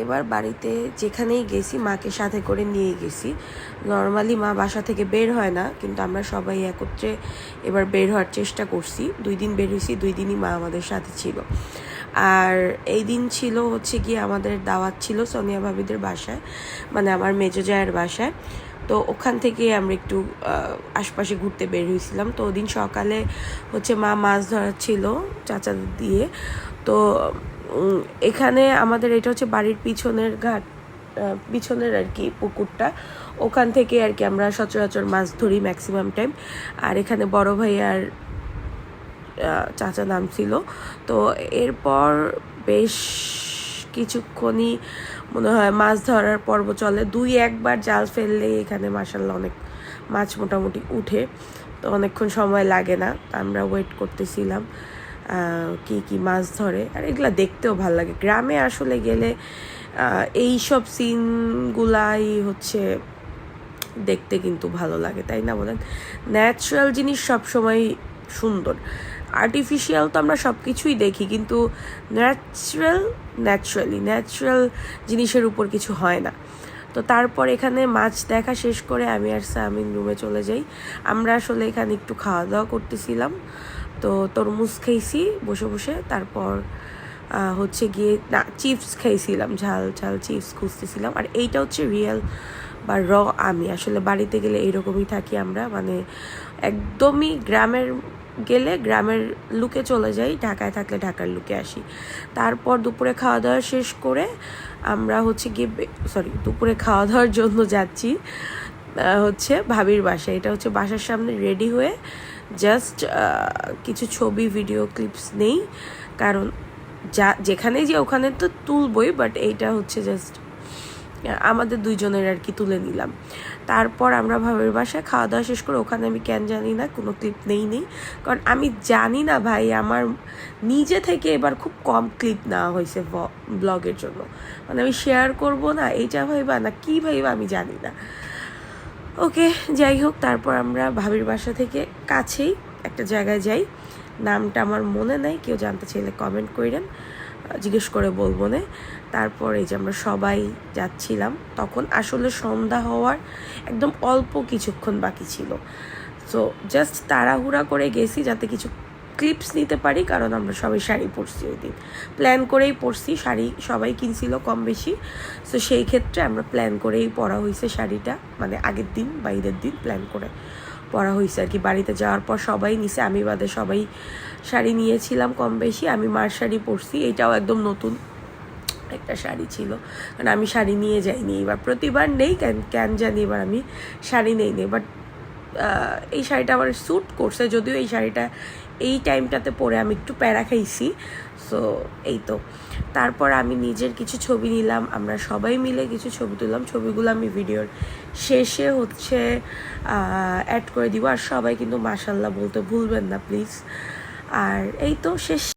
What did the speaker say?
এবার বাড়িতে যেখানেই গেছি মাকে সাথে করে নিয়ে গেছি। নর্মালি মা বাসা থেকে বের হয় না, কিন্তু আমরা সবাই একত্রে এবার বের হওয়ার চেষ্টা করছি। 2 দিন বের হয়েছি, 2 দিনই মা আমাদের সাথে ছিল। আর এই দিন ছিল হচ্ছে গিয়ে আমাদের দাওয়াত ছিল সোনিয়া ভাবিদের বাসায়, মানে আমার মেজো জায়ের বাসায়। তো ওখান থেকে আমরা একটু আশপাশে ঘুরতে বের হয়েছিলাম। তো ওদিন সকালে হচ্ছে মা মাছ ধরাচ্ছিল চাচা দিয়ে। তো এখানে আমাদের এটা হচ্ছে বাড়ির পিছনের ঘাট, পিছনের আর কি পুকুরটা, ওখান থেকে আর কি আমরা সচরাচর মাছ ধরি ম্যাক্সিমাম টাইম। আর এখানে বড় ভাই আর চাচা নাম ছিল। তো এরপর বেশ কিছুক্ষণই মনে হয় মাছ ধরার পর্ব চলে। 2-1বার জাল ফেললে এখানে মাশাআল্লাহ অনেক মাছ মোটামুটি উঠে। তো অনেকক্ষণ সময় লাগে না, আমরা ওয়েট করতেছিলাম কি মাছ ধরে। আর এগুলা দেখতেও ভালো লাগে। গ্রামে আসলে গেলে এই সব সিনগুলাই হচ্ছে দেখতে কিন্তু ভালো লাগে, তাই না বলেন? ন্যাচারাল জিনিস সবসময় সুন্দর। আর্টিফিশিয়াল তো আমরা সব কিছুই দেখি, কিন্তু ন্যাচারাল জিনিসের উপর কিছু হয় না। তো তারপর এখানে মাছ দেখা শেষ করে আমি আর সামিন রুমে চলে যাই। আমরা আসলে এখানে একটু খাওয়া দাওয়া করতেছিলাম, তো তরমুজ খেয়েছি বসে বসে। তারপর হচ্ছে গিয়ে না, চিপস খাইছিলাম, ঝাল ঝাল চিপস খুঁজতেছিলাম। আর এইটা হচ্ছে রিয়েল বা আমি আসলে বাড়িতে গেলে এইরকমই থাকি আমরা, মানে একদমই গ্রামের গেলে গ্রামের লুকে চলে যাই, ঢাকায় থাকলে ঢাকার লুকে আসি। তারপর দুপুরে খাওয়া দাওয়া শেষ করে আমরা হচ্ছে গিয়ে দুপুরে খাওয়া দাওয়ার জন্য যাচ্ছি হচ্ছে ভাবির বাসায়। এটা হচ্ছে বাসার সামনে রেডি হয়ে জাস্ট কিছু ছবি ভিডিও ক্লিপস নেই, কারণ যেখানেই যে ওখানে তো তুলবই, বাট এইটা হচ্ছে জাস্ট আমাদের দুইজনের আর কি তুলে নিলাম। তারপর আমরা ভাবির বাসায় খাওয়া দাওয়া শেষ করে ওখানে আমি কেন জানি না কোনো ক্লিপ নেই, কারণ আমি জানি না ভাই, আমার নিজে থেকে এবার খুব কম ক্লিপ নেওয়া হয়েছে ব্লগের জন্য। মানে আমি শেয়ার করব না এইটা ভাইবা না কি ভাইবা আমি জানি না। ওকে, যাই হোক, তারপর আমরা ভাবির বাসা থেকে কাছেই একটা জায়গায় যাই, নামটা আমার মনে নাই, কেউ জানতে চাইলে কমেন্ট করেন, জিজ্ঞেস করে বলবো না। তারপর এই যে আমরা সবাই যাচ্ছিলাম, তখন আসলে সন্ধ্যা হওয়ার একদম অল্প কিছুক্ষণ বাকি ছিল। সো জাস্ট তাড়াহুড়া করে গেছি যাতে কিছু ক্লিপস নিতে পারি, কারণ আমরা সবাই শাড়ি পরছি ওই দিন, প্ল্যান করেই পরছি। শাড়ি সবাই কিনছিল কম বেশি, সো সেই ক্ষেত্রে আমরা প্ল্যান করেই পরা হয়েছে শাড়িটা, মানে আগের দিন বা ঈদের দিন প্ল্যান করে পরা হয়েছে আর কি। বাড়িতে যাওয়ার পর সবাই নিছে, আমি বাদে সবাই শাড়ি নিয়েছিলাম কম বেশি। আমি মার শাড়ি পরছি, এটাও একদম নতুন একটা শাড়ি ছিল, কারণ আমি শাড়ি নিয়ে যাইনি এবার, প্রতিবার নেই কেন জানি এবার আমি শাড়ি নেইনি। বাট এই শাড়িটা আমার স্যুট করছে, যদিও এই শাড়িটা এই টাইমটাতে পরে আমি একটু প্যারা খাইছি। সো এই তো, তারপর আমি নিজের কিছু ছবি নিলাম, আমরা সবাই মিলে কিছু ছবি তুললাম। ছবিগুলো আমি ভিডিওর শেষে হচ্ছে অ্যাড করে দিব। আর সবাই কিন্তু মাশাআল্লাহ বলতে ভুলবেন না প্লিজ। আর এই তো শেষ।